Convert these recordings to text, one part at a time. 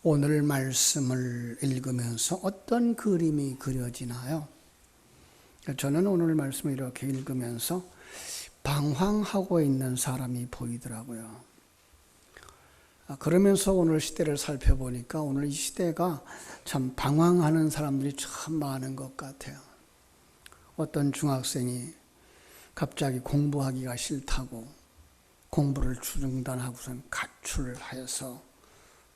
오늘 말씀을 읽으면서 어떤 그림이 그려지나요? 저는 오늘 말씀을 이렇게 읽으면서 방황하고 있는 사람이 보이더라고요. 그러면서 오늘 시대를 살펴보니까 오늘 이 시대가 참 방황하는 사람들이 참 많은 것 같아요. 어떤 중학생이 갑자기 공부하기가 싫다고 공부를 중단하고선 가출하여서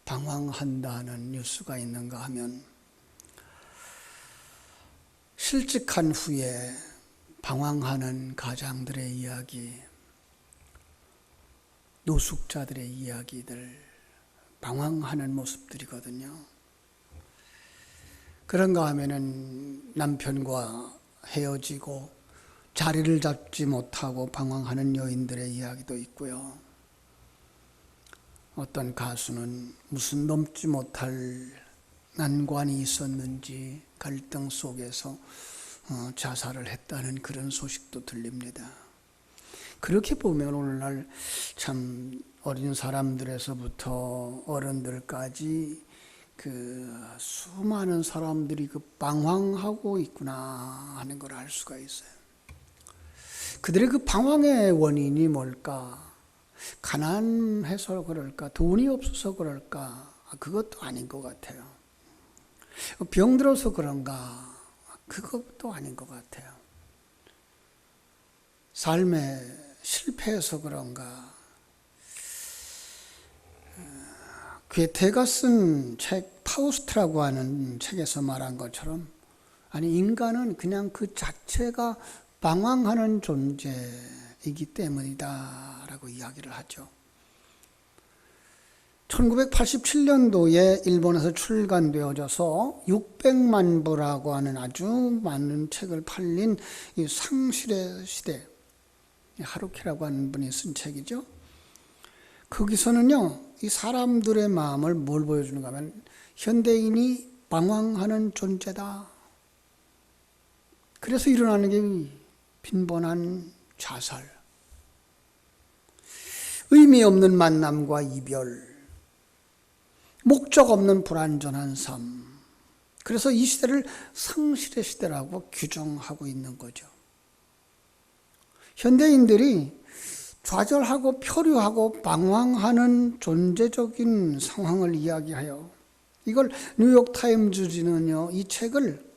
방황한다는 뉴스가 있는가 하면, 실직한 후에 방황하는 가장들의 이야기, 노숙자들의 이야기들, 방황하는 모습들이거든요. 그런가 하면은 남편과 헤어지고 자리를 잡지 못하고 방황하는 여인들의 이야기도 있고요. 어떤 가수는 무슨 넘지 못할 난관이 있었는지 갈등 속에서 자살을 했다는 그런 소식도 들립니다. 그렇게 보면 오늘날 참 어린 사람들에서부터 어른들까지 그 수많은 사람들이 그 방황하고 있구나 하는 걸 알 수가 있어요. 그들의 그 방황의 원인이 뭘까? 가난해서 그럴까? 돈이 없어서 그럴까? 그것도 아닌 것 같아요. 병들어서 그런가? 그것도 아닌 것 같아요. 삶에 실패해서 그런가? 괴테가 쓴 책 파우스트라고 하는 책에서 말한 것처럼, 아니 인간은 그냥 그 자체가 방황하는 존재이기 때문이다 라고 이야기를 하죠. 1987년도에 일본에서 출간되어져서 600만 부라고 하는 아주 많은 책을 팔린 이 상실의 시대, 하루키라고 하는 분이 쓴 책이죠. 거기서는요, 이 사람들의 마음을 뭘 보여주는가 하면 현대인이 방황하는 존재다. 그래서 일어나는 게 빈번한 자살, 의미 없는 만남과 이별, 목적 없는 불완전한 삶. 그래서 이 시대를 상실의 시대라고 규정하고 있는 거죠. 현대인들이 좌절하고 표류하고 방황하는 존재적인 상황을 이야기하여, 이걸 뉴욕타임즈지는요, 이 책을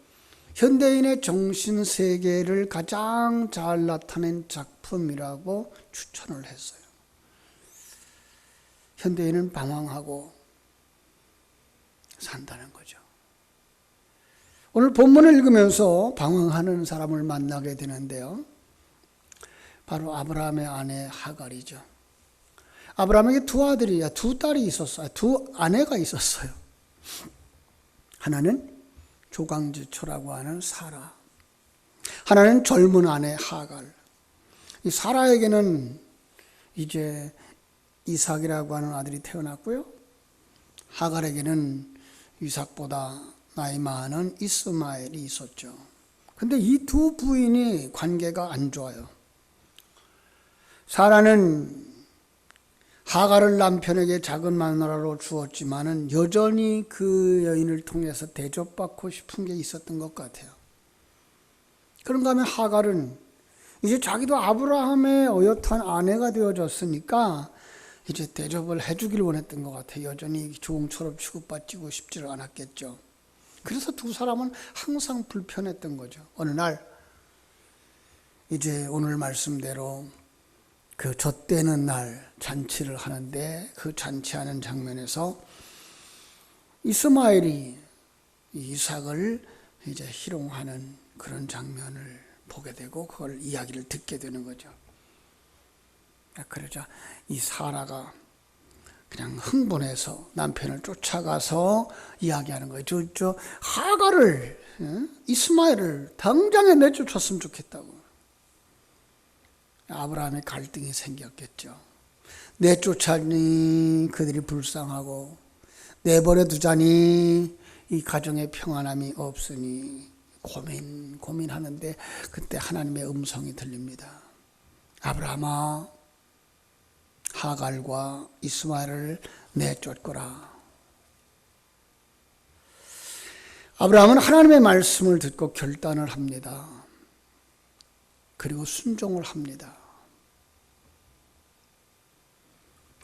현대인의 정신세계를 가장 잘 나타낸 작품이라고 추천을 했어요. 현대인은 방황하고 산다는 거죠. 오늘 본문을 읽으면서 방황하는 사람을 만나게 되는데요. 바로 아브라함의 아내 하갈이죠. 아브라함에게 두 딸이 있었어요. 두 아내가 있었어요. 하나는 조강지초라고 하는 사라, 하나는 젊은 아내 하갈. 이 사라에게는 이제 이삭이라고 하는 아들이 태어났고요. 하갈에게는 이삭보다 나이 많은 이스마엘이 있었죠. 근데 이 두 부인이 관계가 안 좋아요. 사라는 하갈을 남편에게 작은 마누라로 주었지만은 여전히 그 여인을 통해서 대접받고 싶은 게 있었던 것 같아요. 그런가 하면 하갈은 이제 자기도 아브라함의 어엿한 아내가 되어졌으니까 이제 대접을 해주길 원했던 것 같아요. 여전히 종처럼 취급받고 싶지를 않았겠죠. 그래서 두 사람은 항상 불편했던 거죠. 어느 날 이제 오늘 말씀대로 그 젖대는 날 잔치를 하는데, 그 잔치하는 장면에서 이스마엘이 이삭을 이제 희롱하는 그런 장면을 보게 되고 그걸 이야기를 듣게 되는 거죠. 그러자 이 사라가 그냥 흥분해서 남편을 쫓아가서 이야기하는 거예요. 저 하갈을, 이스마엘을 당장에 내쫓았으면 좋겠다고. 아브라함의 갈등이 생겼겠죠. 내쫓아니 그들이 불쌍하고, 내버려 두자니 이 가정의 평안함이 없으니 고민하는데, 그때 하나님의 음성이 들립니다. 아브라함아, 하갈과 이스마엘을 내쫓거라. 아브라함은 하나님의 말씀을 듣고 결단을 합니다. 그리고 순종을 합니다.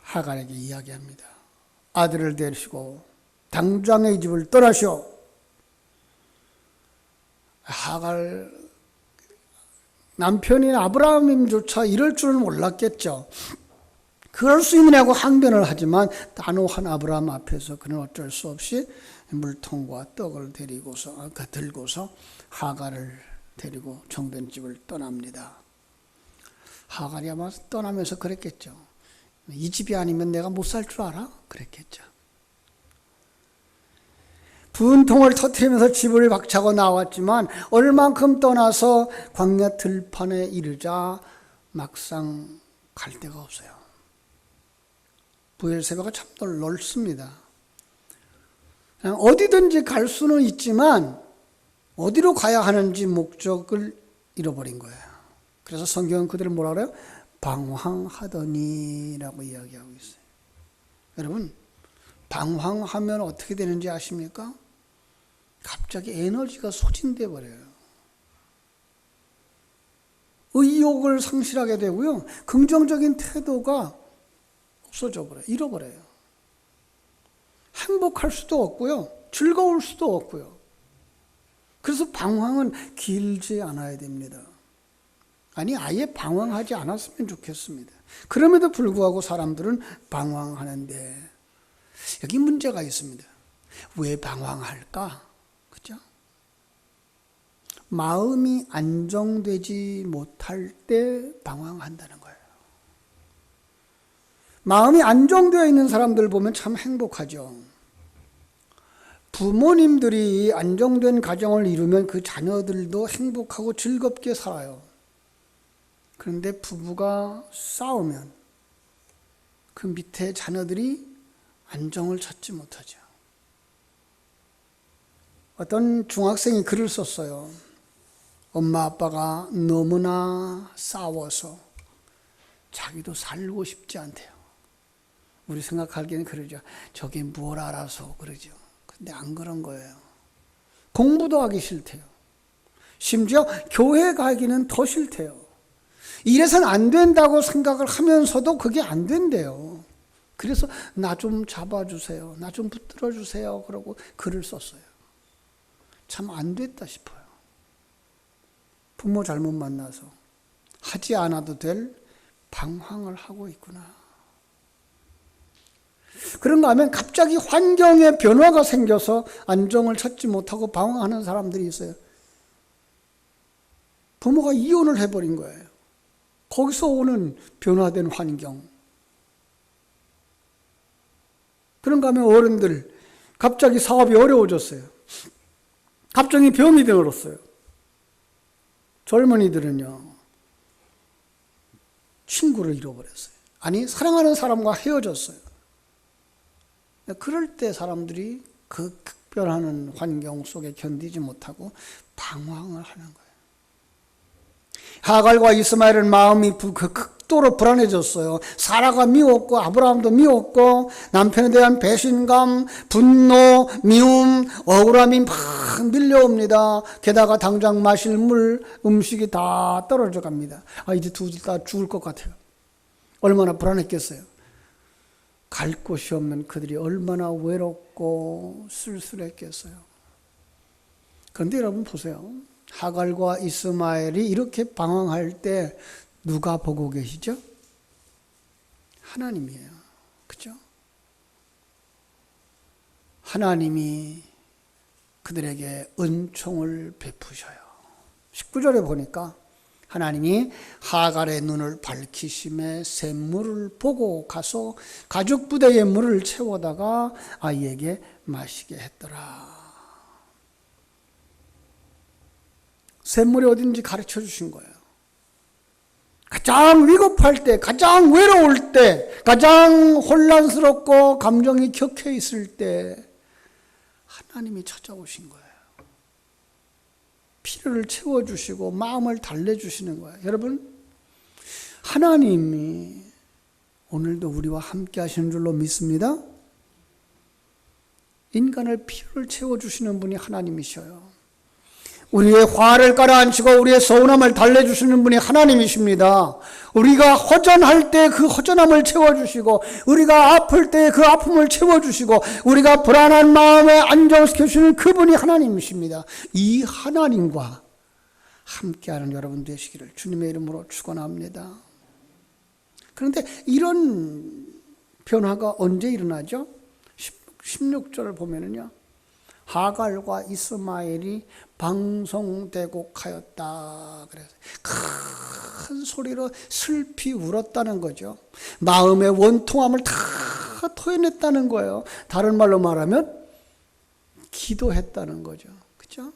하갈에게 이야기합니다. 아들을 데리시고 당장 이 집을 떠나시오. 하갈 남편인 아브라함조차 이럴 줄은 몰랐겠죠. 그럴 수 있느냐고 항변을 하지만 단호한 아브라함 앞에서 그는 어쩔 수 없이 물통과 떡을 들고서 하갈을 데리고 정든 집을 떠납니다. 하갈이 아마 떠나면서 그랬겠죠. 이 집이 아니면 내가 못 살 줄 알아? 그랬겠죠. 분통을 터뜨리면서 집을 박차고 나왔지만 얼만큼 떠나서 광야 들판에 이르자 막상 갈 데가 없어요. 브엘세바가 참 넓습니다. 그냥 어디든지 갈 수는 있지만 어디로 가야 하는지 목적을 잃어버린 거예요. 그래서 성경은 그들을 뭐라 그래요? 방황하더니라고 이야기하고 있어요. 여러분, 방황하면 어떻게 되는지 아십니까? 갑자기 에너지가 소진돼 버려요. 의욕을 상실하게 되고요. 긍정적인 태도가 없어져 버려요. 잃어버려요. 행복할 수도 없고요. 즐거울 수도 없고요. 그래서 방황은 길지 않아야 됩니다. 아니, 아예 방황하지 않았으면 좋겠습니다. 그럼에도 불구하고 사람들은 방황하는데 여기 문제가 있습니다. 왜 방황할까? 그죠? 마음이 안정되지 못할 때 방황한다는 거예요. 마음이 안정되어 있는 사람들 보면 참 행복하죠. 부모님들이 안정된 가정을 이루면 그 자녀들도 행복하고 즐겁게 살아요. 그런데 부부가 싸우면 그 밑에 자녀들이 안정을 찾지 못하죠. 어떤 중학생이 글을 썼어요. 엄마 아빠가 너무나 싸워서 자기도 살고 싶지 않대요. 우리 생각하기에는 그러죠. 저게 뭘 알아서 그러죠. 근데 안 그런 거예요. 공부도 하기 싫대요. 심지어 교회 가기는 더 싫대요. 이래서는 안 된다고 생각을 하면서도 그게 안 된대요. 그래서 나 좀 잡아주세요. 나 좀 붙들어주세요. 그러고 글을 썼어요. 참 안 됐다 싶어요. 부모 잘못 만나서 하지 않아도 될 방황을 하고 있구나. 그런가 하면 갑자기 환경에 변화가 생겨서 안정을 찾지 못하고 방황하는 사람들이 있어요. 부모가 이혼을 해버린 거예요. 거기서 오는 변화된 환경. 그런가 하면 어른들 갑자기 사업이 어려워졌어요. 갑자기 병이 들었어요. 젊은이들은요, 친구를 잃어버렸어요. 아니, 사랑하는 사람과 헤어졌어요. 그럴 때 사람들이 그 특별한 환경 속에 견디지 못하고 방황을 하는 거예요. 하갈과 이스마엘은 마음이 극도로 불안해졌어요. 사라가 미웠고 아브라함도 미웠고 남편에 대한 배신감, 분노, 미움, 억울함이 막 밀려옵니다. 게다가 당장 마실 물, 음식이 다 떨어져 갑니다. 이제 둘 다 죽을 것 같아요. 얼마나 불안했겠어요. 갈 곳이 없는 그들이 얼마나 외롭고 쓸쓸했겠어요. 그런데 여러분 보세요. 하갈과 이스마엘이 이렇게 방황할 때 누가 보고 계시죠? 하나님이에요. 그죠? 하나님이 그들에게 은총을 베푸셔요. 19절에 보니까 하나님이 하갈의 눈을 밝히심에 샘물을 보고 가서 가죽 부대에 물을 채워다가 아이에게 마시게 했더라. 샘물이 어딘지 가르쳐 주신 거예요. 가장 위급할 때, 가장 외로울 때, 가장 혼란스럽고 감정이 격해 있을 때 하나님이 찾아오신 거예요. 필요를 채워주시고 마음을 달래주시는 거예요. 여러분, 하나님이 오늘도 우리와 함께 하시는 줄로 믿습니다. 인간을 필요를 채워주시는 분이 하나님이셔요. 우리의 화를 가라앉히고 우리의 서운함을 달래주시는 분이 하나님이십니다. 우리가 허전할 때 그 허전함을 채워주시고, 우리가 아플 때 그 아픔을 채워주시고, 우리가 불안한 마음에 안정시켜주시는 그분이 하나님이십니다. 이 하나님과 함께하는 여러분 되시기를 주님의 이름으로 축원합니다. 그런데 이런 변화가 언제 일어나죠? 16절을 보면은요, 하갈과 이스마엘이 방송대곡하였다. 그래서 큰 소리로 슬피 울었다는 거죠. 마음의 원통함을 다 토해냈다는 거예요. 다른 말로 말하면 기도했다는 거죠. 그렇죠?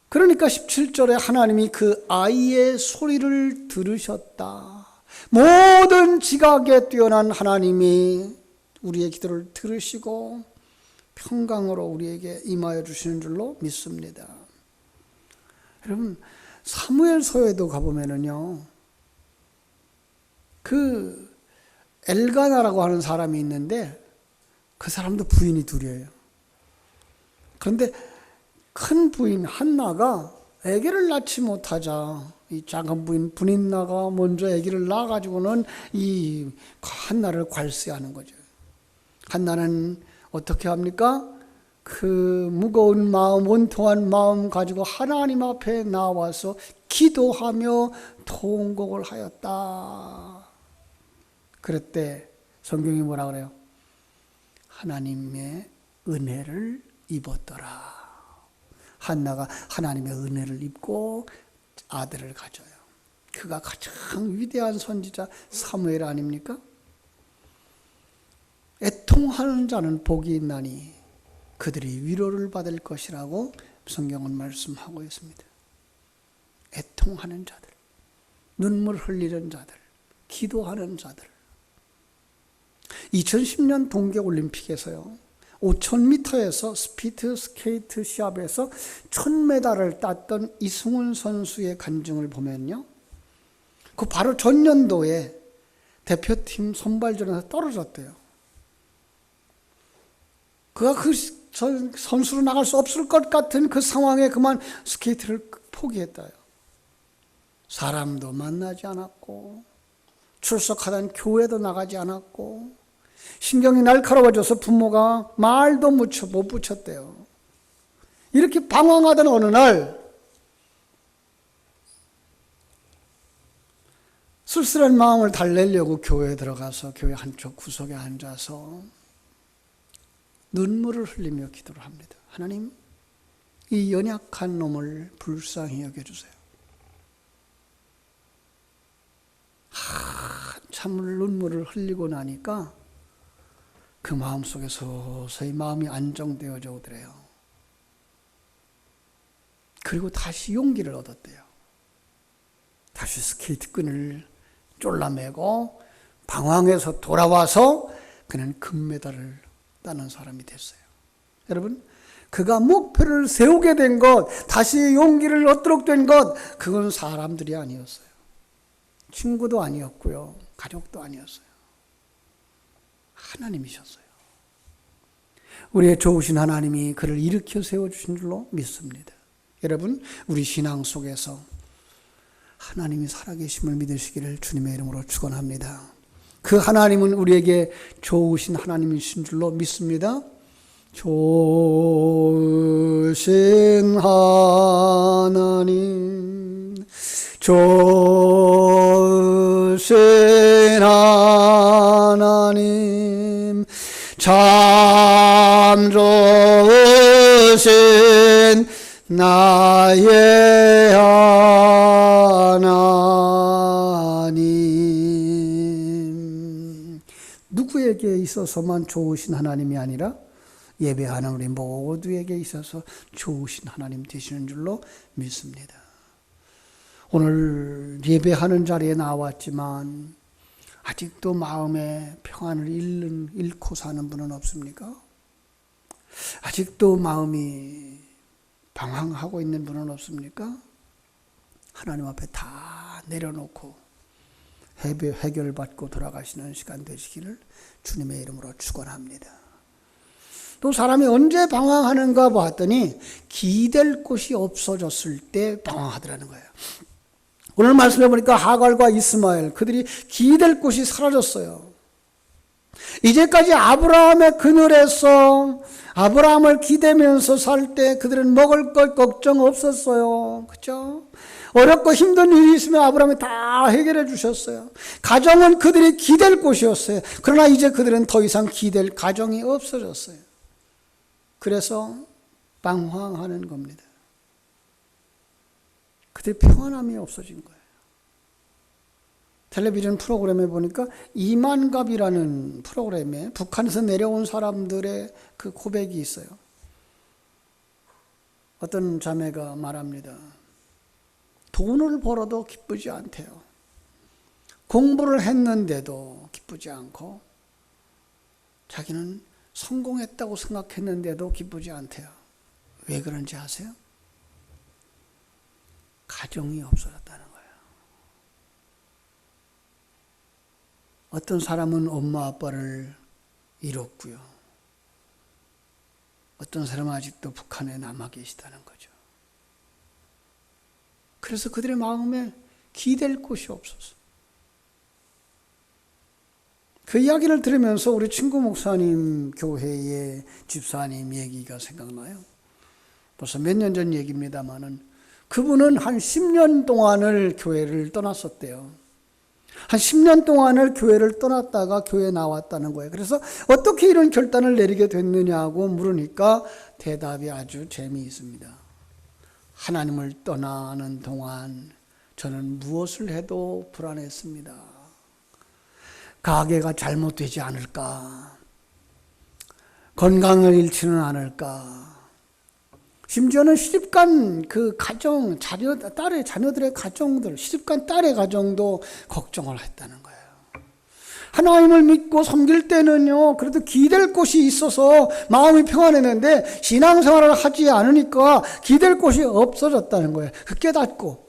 그러니까 17절에 하나님이 그 아이의 소리를 들으셨다. 모든 지각에 뛰어난 하나님이 우리의 기도를 들으시고 평강으로 우리에게 임하여 주시는 줄로 믿습니다. 여러분, 사무엘서에도 가보면은요, 그 엘가나라고 하는 사람이 있는데 그 사람도 부인이 둘이에요. 그런데 큰 부인 한나가 아기를 낳지 못하자 이 작은 부인 분인나가 먼저 아기를 낳아가지고는 이 한나를 괄세하는 거죠. 한나는 어떻게 합니까? 그 무거운 마음, 원통한 마음 가지고 하나님 앞에 나와서 기도하며 통곡을 하였다. 그랬대 성경이 뭐라 그래요? 하나님의 은혜를 입었더라. 한나가 하나님의 은혜를 입고 아들을 가져요. 그가 가장 위대한 선지자 사무엘 아닙니까? 애통하는 자는 복이 있나니 그들이 위로를 받을 것이라고 성경은 말씀하고 있습니다. 애통하는 자들, 눈물 흘리는 자들, 기도하는 자들. 2010년 동계올림픽에서요, 5000m에서 스피드 스케이트 시합에서 1000메달을 땄던 이승훈 선수의 간증을 보면요, 그 바로 전년도에 대표팀 선발전에서 떨어졌대요. 그가 그 선수로 나갈 수 없을 것 같은 그 상황에 그만 스케이트를 포기했다요. 사람도 만나지 않았고 출석하던 교회도 나가지 않았고 신경이 날카로워져서 부모가 말도 못 붙였대요. 이렇게 방황하던 어느 날 쓸쓸한 마음을 달래려고 교회에 들어가서 교회 한쪽 구석에 앉아서 눈물을 흘리며 기도를 합니다. 하나님, 이 연약한 놈을 불쌍히 여겨주세요. 한참을 눈물을 흘리고 나니까 그 마음속에 서서히 마음이 안정되어져 오더래요. 그리고 다시 용기를 얻었대요. 다시 스케이트 끈을 졸라매고 방황해서 돌아와서 그는 금메달을 따는 사람이 됐어요. 여러분, 그가 목표를 세우게 된 것, 다시 용기를 얻도록 된 것, 그건 사람들이 아니었어요. 친구도 아니었고요, 가족도 아니었어요. 하나님이셨어요. 우리의 좋으신 하나님이 그를 일으켜 세워주신 줄로 믿습니다. 여러분, 우리 신앙 속에서 하나님이 살아계심을 믿으시기를 주님의 이름으로 축원합니다. 그 하나님은 우리에게 좋으신 하나님이신 줄로 믿습니다. 좋으신 하나님, 좋으신 하나님, 참 좋으신 나의 하나님. 누구에게 있어서만 좋으신 하나님이 아니라 예배하는 우리 모두에게 있어서 좋으신 하나님 되시는 줄로 믿습니다. 오늘 예배하는 자리에 나왔지만 아직도 마음의 평안을 잃고 사는 분은 없습니까? 아직도 마음이 방황하고 있는 분은 없습니까? 하나님 앞에 다 내려놓고 해결받고 돌아가시는 시간 되시기를 주님의 이름으로 축원합니다. 또 사람이 언제 방황하는가 봤더니 기댈 곳이 없어졌을 때 방황하더라는 거예요. 오늘 말씀해 보니까 하갈과 이스마엘 그들이 기댈 곳이 사라졌어요. 이제까지 아브라함의 그늘에서 아브라함을 기대면서 살 때 그들은 먹을 것 걱정 없었어요. 그렇죠? 어렵고 힘든 일이 있으면 아브라함이 다 해결해 주셨어요. 가정은 그들이 기댈 곳이었어요. 그러나 이제 그들은 더 이상 기댈 가정이 없어졌어요. 그래서 방황하는 겁니다. 그들의 평안함이 없어진 거예요. 텔레비전 프로그램에 보니까 이만갑이라는 프로그램에 북한에서 내려온 사람들의 그 고백이 있어요. 어떤 자매가 말합니다. 돈을 벌어도 기쁘지 않대요. 공부를 했는데도 기쁘지 않고 자기는 성공했다고 생각했는데도 기쁘지 않대요. 왜 그런지 아세요? 가정이 없어졌다는 거예요. 어떤 사람은 엄마 아빠를 잃었고요. 어떤 사람은 아직도 북한에 남아 계시다는 거죠. 그래서 그들의 마음에 기댈 곳이 없어서. 그 이야기를 들으면서 우리 친구 목사님 교회의 집사님 얘기가 생각나요. 벌써 몇 년 전 얘기입니다만은 그분은 한 10년 동안을 교회를 떠났었대요. 한 10년 동안을 교회를 떠났다가 교회에 나왔다는 거예요. 그래서 어떻게 이런 결단을 내리게 됐느냐고 물으니까 대답이 아주 재미있습니다. 하나님을 떠나는 동안 저는 무엇을 해도 불안했습니다. 가게가 잘못되지 않을까? 건강을 잃지는 않을까? 심지어는 시집간 그 가정, 딸의 자녀들의 가정들, 시집간 딸의 가정도 걱정을 했다는 거예요. 하나님을 믿고 섬길 때는요, 그래도 기댈 곳이 있어서 마음이 평안했는데 신앙생활을 하지 않으니까 기댈 곳이 없어졌다는 거예요. 그 깨닫고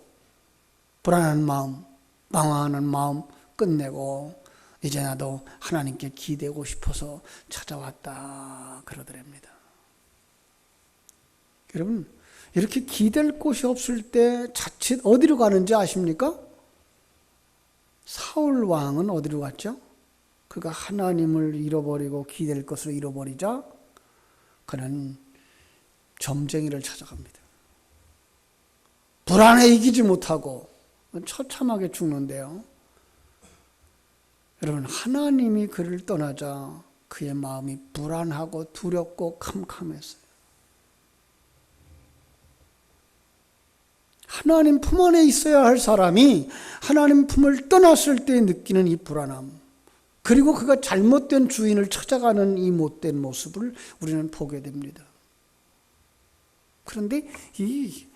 불안한 마음, 방황하는 마음 끝내고 이제 나도 하나님께 기대고 싶어서 찾아왔다 그러더랍니다. 여러분, 이렇게 기댈 곳이 없을 때 자칫 어디로 가는지 아십니까? 사울 왕은 어디로 갔죠? 그가 하나님을 잃어버리고 기댈 것을 잃어버리자 그는 점쟁이를 찾아갑니다. 불안에 이기지 못하고 처참하게 죽는데요. 여러분, 하나님이 그를 떠나자 그의 마음이 불안하고 두렵고 캄캄했어요. 하나님 품 안에 있어야 할 사람이 하나님 품을 떠났을 때 느끼는 이 불안함, 그리고 그가 잘못된 주인을 찾아가는 이 못된 모습을 우리는 보게 됩니다. 그런데 이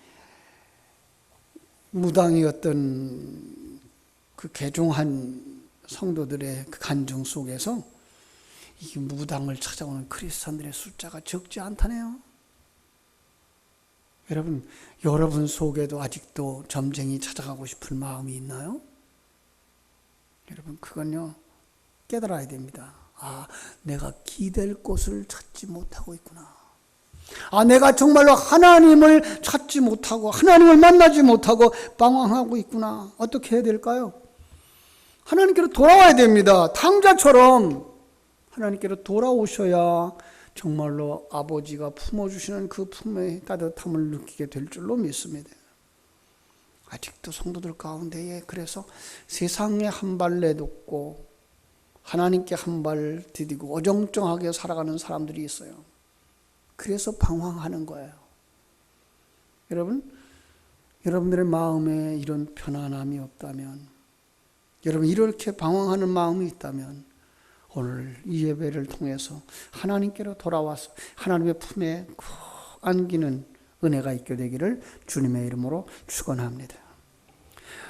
무당이었던 그 개종한 성도들의 그 간증 속에서 이 무당을 찾아오는 크리스찬들의 숫자가 적지 않다네요. 여러분 속에도 아직도 점쟁이 찾아가고 싶은 마음이 있나요? 여러분, 그건요, 깨달아야 됩니다. 아, 내가 기댈 곳을 찾지 못하고 있구나. 아, 내가 정말로 하나님을 찾지 못하고 하나님을 만나지 못하고 방황하고 있구나. 어떻게 해야 될까요? 하나님께로 돌아와야 됩니다. 탕자처럼 하나님께로 돌아오셔야 정말로 아버지가 품어주시는 그 품의 따뜻함을 느끼게 될 줄로 믿습니다. 아직도 성도들 가운데에 그래서 세상에 한 발 내딛고 하나님께 한 발 디디고 어정쩡하게 살아가는 사람들이 있어요. 그래서 방황하는 거예요. 여러분들의 마음에 이런 편안함이 없다면, 여러분 이렇게 방황하는 마음이 있다면 오늘 이 예배를 통해서 하나님께로 돌아와서 하나님의 품에 꼭 안기는 은혜가 있게 되기를 주님의 이름으로 축원합니다.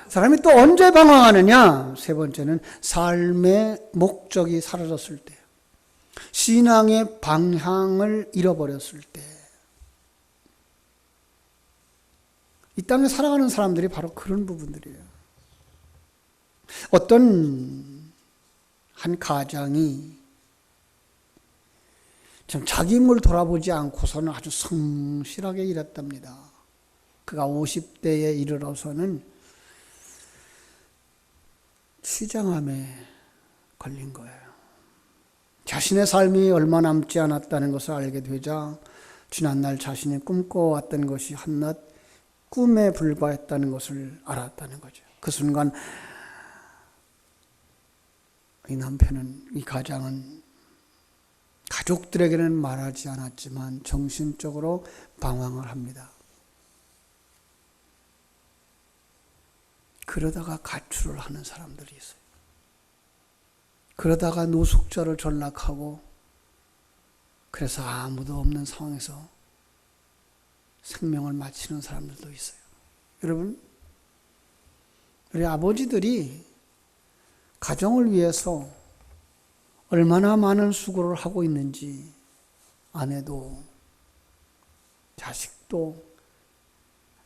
사람이 또 언제 방황하느냐? 세 번째는 삶의 목적이 사라졌을 때, 신앙의 방향을 잃어버렸을 때. 이 땅에 살아가는 사람들이 바로 그런 부분들이에요. 어떤 한 가장이 참 자기 힘을 돌아보지 않고서는 아주 성실하게 일했답니다. 그가 50대에 이르러서는 췌장암에 걸린 거예요. 자신의 삶이 얼마 남지 않았다는 것을 알게 되자 지난날 자신이 꿈꿔왔던 것이 한낱 꿈에 불과했다는 것을 알았다는 거죠. 그 순간 이 남편은, 이 가장은 가족들에게는 말하지 않았지만 정신적으로 방황을 합니다. 그러다가 가출을 하는 사람들이 있어요. 그러다가 노숙자로 전락하고 그래서 아무도 없는 상황에서 생명을 마치는 사람들도 있어요. 여러분, 우리 아버지들이 가정을 위해서 얼마나 많은 수고를 하고 있는지 아내도 자식도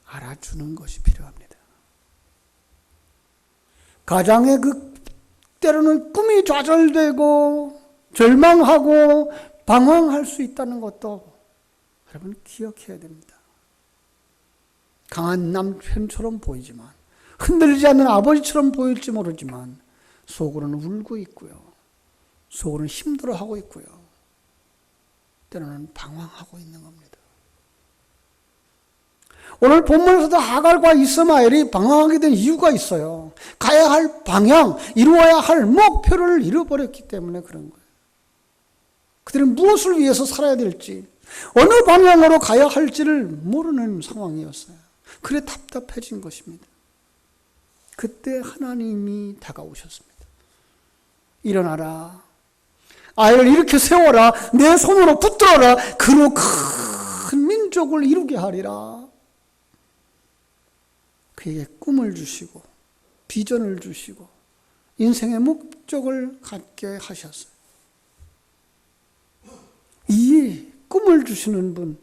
알아주는 것이 필요합니다. 가장의 때로는 꿈이 좌절되고 절망하고 방황할 수 있다는 것도 여러분 기억해야 됩니다. 강한 남편처럼 보이지만, 흔들리지 않는 아버지처럼 보일지 모르지만 속으로는 울고 있고요. 속으로는 힘들어하고 있고요. 때로는 방황하고 있는 겁니다. 오늘 본문에서도 하갈과 이스마엘이 방황하게 된 이유가 있어요. 가야 할 방향, 이루어야 할 목표를 잃어버렸기 때문에 그런 거예요. 그들은 무엇을 위해서 살아야 될지, 어느 방향으로 가야 할지를 모르는 상황이었어요. 그래 답답해진 것입니다. 그때 하나님이 다가오셨습니다. 일어나라. 아이를 이렇게 세워라. 내 손으로 붙들어라. 그로 큰 민족을 이루게 하리라. 그에게 꿈을 주시고 비전을 주시고 인생의 목적을 갖게 하셨어요. 이 꿈을 주시는 분,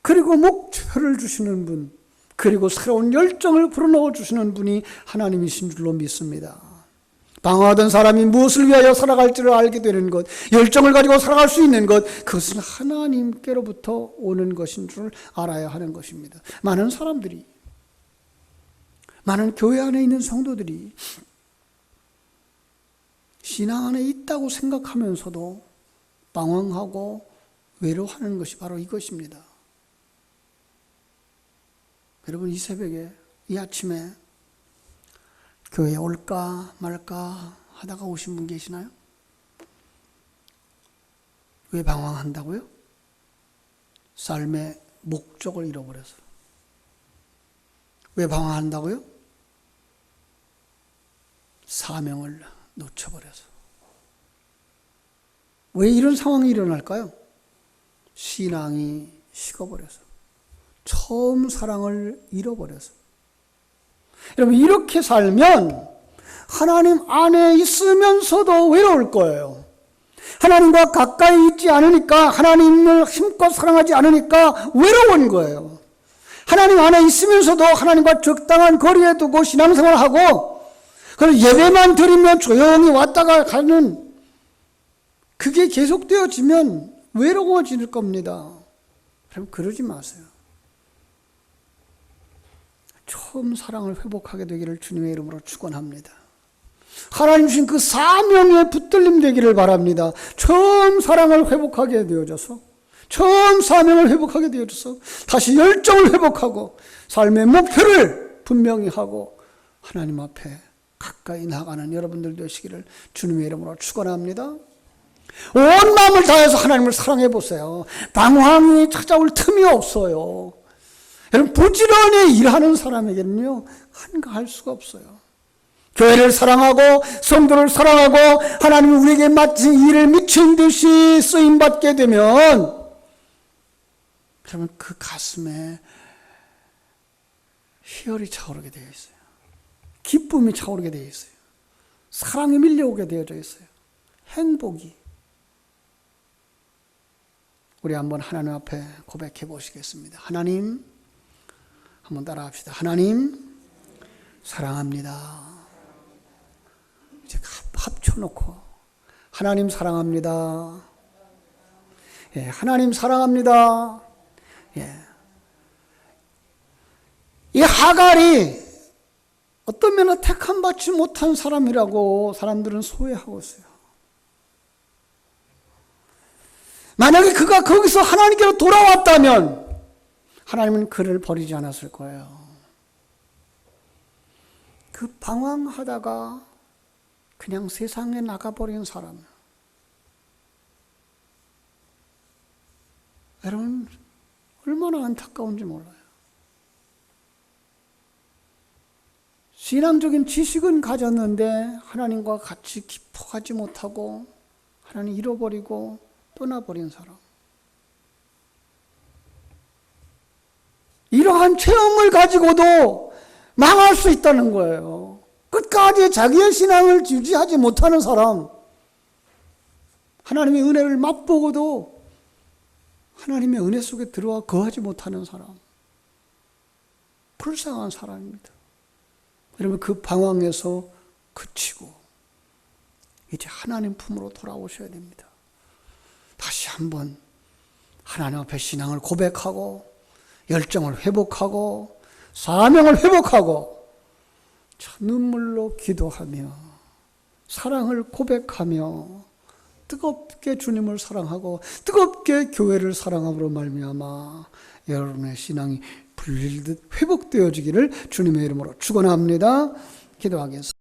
그리고 목표를 주시는 분, 그리고 새로운 열정을 불어넣어 주시는 분이 하나님이신 줄로 믿습니다. 방황하던 사람이 무엇을 위하여 살아갈지를 알게 되는 것, 열정을 가지고 살아갈 수 있는 것, 그것은 하나님께로부터 오는 것인 줄 알아야 하는 것입니다. 많은 사람들이, 많은 교회 안에 있는 성도들이 신앙 안에 있다고 생각하면서도 방황하고 외로워하는 것이 바로 이것입니다. 여러분, 이 새벽에, 이 아침에 교회에 올까 말까 하다가 오신 분 계시나요? 왜 방황한다고요? 삶의 목적을 잃어버려서. 왜 방황한다고요? 사명을 놓쳐버려서. 왜 이런 상황이 일어날까요? 신앙이 식어버려서. 처음 사랑을 잃어버려서. 여러분, 이렇게 살면 하나님 안에 있으면서도 외로울 거예요. 하나님과 가까이 있지 않으니까, 하나님을 힘껏 사랑하지 않으니까 외로운 거예요. 하나님 안에 있으면서도 하나님과 적당한 거리에 두고 신앙생활을 하고, 그리고 예배만 드리며 조용히 왔다가 가는, 그게 계속되어지면 외로워질 겁니다. 그럼 그러지 마세요. 처음 사랑을 회복하게 되기를 주님의 이름으로 축원합니다. 하나님 주신 그 사명에 붙들림 되기를 바랍니다. 처음 사랑을 회복하게 되어져서, 처음 사명을 회복하게 되어져서 다시 열정을 회복하고 삶의 목표를 분명히 하고 하나님 앞에 가까이 나가는 여러분들 되시기를 주님의 이름으로 축원합니다. 온 마음을 다해서 하나님을 사랑해 보세요. 방황이 찾아올 틈이 없어요. 여러분, 부지런히 일하는 사람에게는요, 한가할 수가 없어요. 교회를 사랑하고 성도를 사랑하고 하나님이 우리에게 맡긴 일을 미친 듯이 쓰임받게 되면, 그러면 그 가슴에 희열이 차오르게 되어 있어요. 기쁨이 차오르게 되어 있어요. 사랑이 밀려오게 되어져 있어요. 행복이. 우리 한번 하나님 앞에 고백해 보시겠습니다. 하나님, 한번 따라합시다. 하나님, 사랑합니다. 이제 합쳐놓고, 하나님 사랑합니다. 예, 하나님 사랑합니다. 예. 이 하갈이 어떤 면에 택함 받지 못한 사람이라고 사람들은 소외하고 있어요. 만약에 그가 거기서 하나님께로 돌아왔다면 하나님은 그를 버리지 않았을 거예요. 그 방황하다가 그냥 세상에 나가버린 사람. 여러분 얼마나 안타까운지 몰라요. 신앙적인 지식은 가졌는데 하나님과 같이 깊어가지 못하고 하나님 잃어버리고 떠나버린 사람. 이러한 체험을 가지고도 망할 수 있다는 거예요. 끝까지 자기의 신앙을 유지하지 못하는 사람, 하나님의 은혜를 맛보고도 하나님의 은혜 속에 들어와 거하지 못하는 사람, 불쌍한 사람입니다. 여러분 그 방황에서 그치고 이제 하나님 품으로 돌아오셔야 됩니다. 다시 한번 하나님 앞에 신앙을 고백하고 열정을 회복하고 사명을 회복하고 눈물로 기도하며 사랑을 고백하며 뜨겁게 주님을 사랑하고 뜨겁게 교회를 사랑함으로 말미암아 여러분의 신앙이 불릴듯 회복되어지기를 주님의 이름으로 축원합니다. 기도하겠습니다.